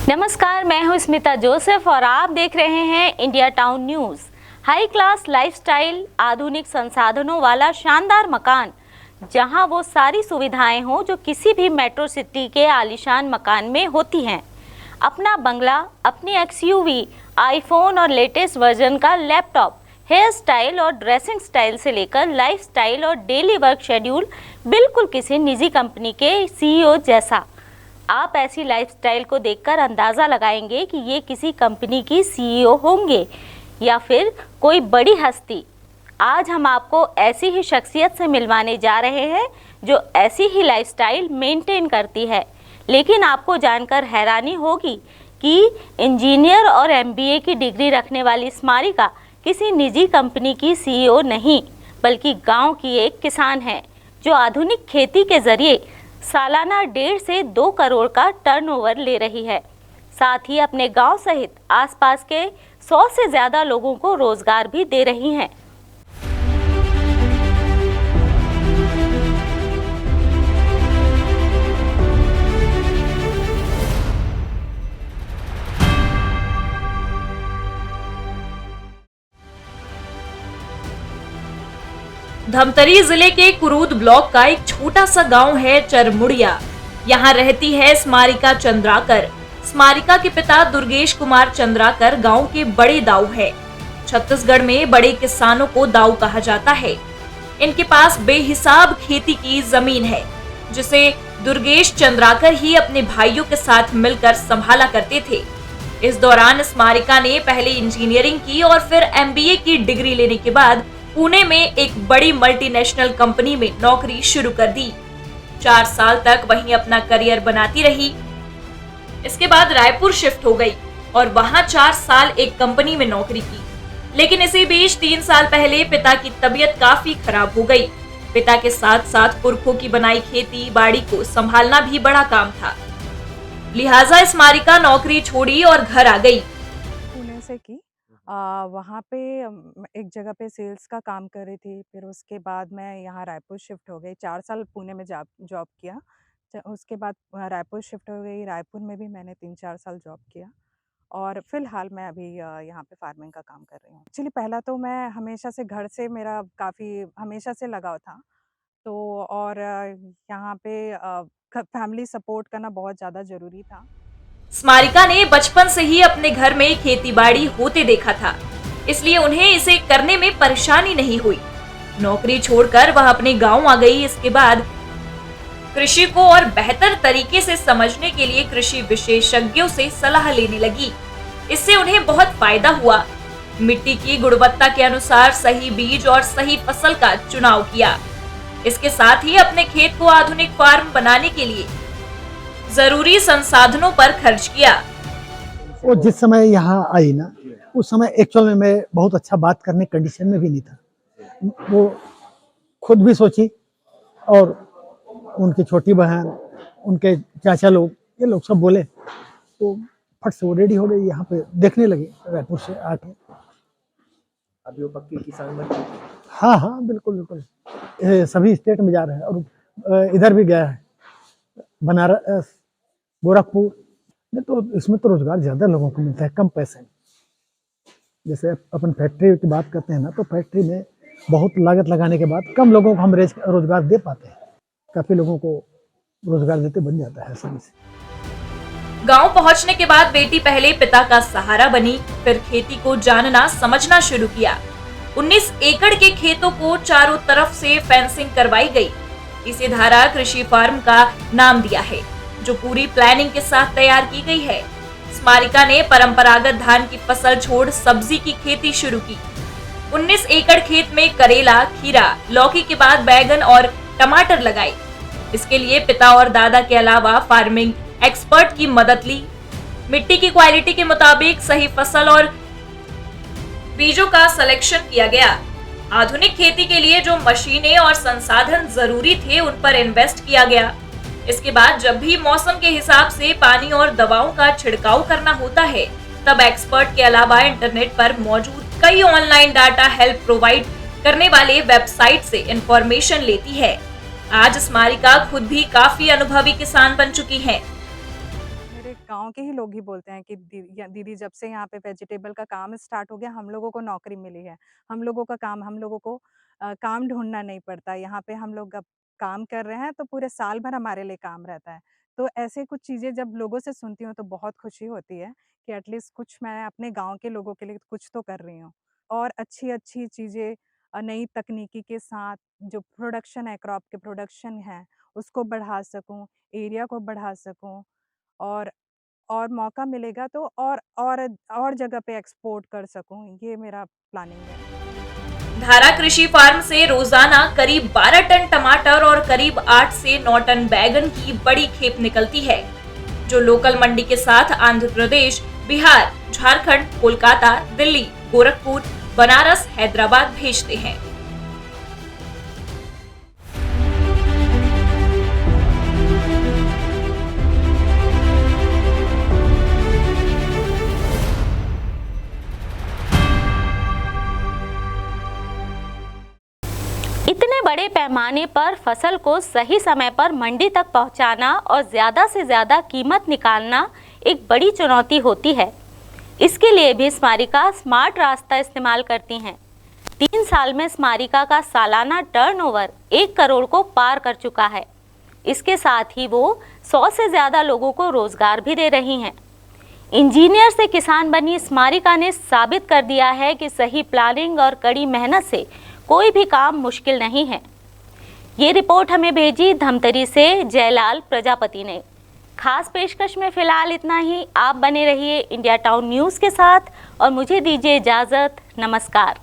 नमस्कार, मैं हूं स्मिता जोसेफ और आप देख रहे हैं India town news. High class lifestyle, आधुनिक संसाधनों वाला शानदार मकान, जहां वो सारी सुविधाएं हों जो किसी भी मेट्रो सिटी के आलीशान मकान में होती हैं। अपना बंगला, अपनी एक्सयूवी, आईफोन और लेटेस्ट वर्जन का लैपटॉप, हेयर स्टाइल और ड्रेसिंग स्टाइल से लेकर लाइफ स्टाइल और डेली वर्क शेड्यूल बिल्कुल किसी निजी कंपनी के सीईओ जैसा। आप ऐसी लाइफस्टाइल को देखकर अंदाज़ा लगाएंगे कि ये किसी कंपनी की सीईओ होंगे या फिर कोई बड़ी हस्ती। आज हम आपको ऐसी ही शख्सियत से मिलवाने जा रहे हैं जो ऐसी ही लाइफस्टाइल मेंटेन करती है। लेकिन आपको जानकर हैरानी होगी कि इंजीनियर और एमबीए की डिग्री रखने वाली स्मारिका किसी निजी कंपनी की सीईओ नहीं, बल्कि गांव की एक किसान है जो आधुनिक खेती के जरिए सालाना 1.5 से 2 करोड़ का टर्नओवर ले रही है। साथ ही अपने गांव सहित आसपास के 100 से ज़्यादा लोगों को रोजगार भी दे रही हैं। धमतरी जिले के कुरूद ब्लॉक का एक छोटा सा गांव है चरमुड़िया। यहाँ रहती है स्मारिका चंद्राकर। स्मारिका के पिता दुर्गेश कुमार चंद्राकर गांव के बड़े दाऊ है। छत्तीसगढ़ में बड़े किसानों को दाऊ कहा जाता है। इनके पास बेहिसाब खेती की जमीन है, जिसे दुर्गेश चंद्राकर ही अपने भाइयों के साथ मिलकर संभाला करते थे। इस दौरान स्मारिका ने पहले इंजीनियरिंग की और फिर एमबीए की डिग्री लेने के बाद पुणे में एक बड़ी मल्टीनेशनल कंपनी में नौकरी शुरू कर दी। 4 साल तक वहीं अपना करियर बनाती रही। इसके बाद रायपुर शिफ्ट हो गई और वहां 4 साल एक कंपनी में नौकरी की। लेकिन इसी बीच 3 साल पहले पिता की तबीयत काफी खराब हो गई। पिता के साथ साथ पुरखों की बनाई खेती बाड़ी को संभालना भी बड़ा काम था। लिहाजा स्मारिका नौकरी छोड़ी और घर आ गई। पुणे से की वहाँ पे एक जगह पे सेल्स का काम कर रही थी। फिर उसके बाद मैं यहाँ रायपुर शिफ्ट हो गई। 4 साल पुणे में जॉब किया। उसके बाद रायपुर शिफ्ट हो गई। रायपुर में भी मैंने 3-4 साल जॉब किया और फिलहाल मैं अभी यहाँ पे फार्मिंग का काम कर रही हूँ। एक्चुअली पहला तो मैं हमेशा से घर से मेरा काफ़ी हमेशा से लगाव था। तो और यहाँ पे फैमिली सपोर्ट करना बहुत ज़्यादा ज़रूरी था। स्मारिका ने बचपन से ही अपने घर में खेतीबाड़ी होते देखा था, इसलिए उन्हें इसे करने में परेशानी नहीं हुई। नौकरी छोड़कर वह अपने गांव आ गई। इसके बाद कृषि को और बेहतर तरीके से समझने के लिए कृषि विशेषज्ञों से सलाह लेने लगी। इससे उन्हें बहुत फायदा हुआ। मिट्टी की गुणवत्ता के अनुसार सही बीज और सही फसल का चुनाव किया। इसके साथ ही अपने खेत को आधुनिक फार्म बनाने के लिए जरूरी संसाधनों पर खर्च किया। वो जिस समय यहाँ आई ना, उस समय एक्चुअल में मैं बहुत अच्छा बात करने कंडीशन में भी नहीं था। वो खुद भी सोची और उनकी छोटी बहन, उनके चाचा लोग, ये लोग सब बोले, तो फट से वो रेडी हो गई। यहाँ पे देखने लगे रायपुर से आके। अभी वो पक्की किसान बन गई। हाँ, बिल्कुल बिल्कुल। सभी स्टेट में जा रहे हैं और इधर भी गया है, बनारस, गोरखपुर। तो इसमें तो रोजगार ज्यादा लोगों को मिलता है कम पैसे में। जैसे अपन फैक्ट्री की बात करते हैं ना, तो फैक्ट्री में बहुत लागत लगाने के बाद कम लोगों को हम रोजगार दे पाते हैं। काफी लोगों को रोजगार देते बन जाता है आसानी से। गांव पहुंचने के बाद बेटी पहले पिता का सहारा बनी, फिर खेती को जानना समझना शुरू किया। 19 एकड़ के खेतों को चारों तरफ से फेंसिंग करवाई गई। इसे धारा कृषि फार्म का नाम दिया है, जो पूरी प्लानिंग के साथ तैयार की गई है। स्मारिका ने परंपरागत धान की फसल छोड़ सब्जी की खेती शुरू की। 19 एकड़ खेत में करेला, खीरा, लौकी के बाद बैगन और टमाटर लगाए। इसके लिए पिता और दादा के अलावा फार्मिंग एक्सपर्ट की मदद ली। मिट्टी की क्वालिटी के मुताबिक सही फसल और बीजों का सिलेक्शन किया गया। आधुनिक खेती के लिए जो मशीनें और संसाधन जरूरी थे, उन पर इन्वेस्ट किया गया। इसके बाद जब भी मौसम के हिसाब से पानी और दवाओं का छिड़काव करना होता है, तब एक्सपर्ट के अलावा इंटरनेट पर मौजूद कई ऑनलाइन डाटा हेल्प प्रोवाइड करने वाले वेबसाइट से इंफॉर्मेशन लेती है। आज स्मारिका खुद भी काफी अनुभवी किसान बन चुकी हैं। मेरे गाँव के ही लोग ही बोलते हैं कि दीदी जब से यहाँ पे वेजिटेबल का काम स्टार्ट हो गया, हम लोगों को नौकरी मिली है। हम लोगों को काम ढूँढना नहीं पड़ता। यहाँ पे हम लोग अब काम कर रहे हैं तो पूरे साल भर हमारे लिए काम रहता है। तो ऐसे कुछ चीज़ें जब लोगों से सुनती हूँ तो बहुत खुशी होती है कि एटलीस्ट कुछ मैं अपने गाँव के लोगों के लिए कुछ तो कर रही हूँ। और अच्छी-अच्छी चीज़ें नई तकनीकी के साथ जो प्रोडक्शन है, क्रॉप के प्रोडक्शन है, उसको बढ़ा सकूँ, एरिया को बढ़ा सकूँ और मौका मिलेगा तो और जगह पे एक्सपोर्ट कर सकूँ, ये मेरा प्लानिंग है। धारा कृषि फार्म से रोजाना करीब 12 टन टमाटर और करीब 8 से 9 टन बैगन की बड़ी खेप निकलती है, जो लोकल मंडी के साथ आंध्र प्रदेश, बिहार, झारखंड, कोलकाता, दिल्ली, गोरखपुर, बनारस, हैदराबाद भेजते हैं। इतने बड़े पैमाने पर फसल को सही समय पर मंडी तक पहुंचाना और ज़्यादा से ज़्यादा कीमत निकालना एक बड़ी चुनौती होती है। इसके लिए भी स्मारिका स्मार्ट रास्ता इस्तेमाल करती हैं। 3 साल में स्मारिका का सालाना टर्नओवर 1 करोड़ को पार कर चुका है। इसके साथ ही वो 100 से ज़्यादा लोगों को रोजगार भी दे रही हैं। इंजीनियर से किसान बनी स्मारिका ने साबित कर दिया है कि सही प्लानिंग और कड़ी मेहनत से कोई भी काम मुश्किल नहीं है। ये रिपोर्ट हमें भेजी धमतरी से जयलाल प्रजापति ने। खास पेशकश में फिलहाल इतना ही। आप बने रहिए इंडिया टाउन न्यूज़ के साथ और मुझे दीजिए इजाज़त। नमस्कार।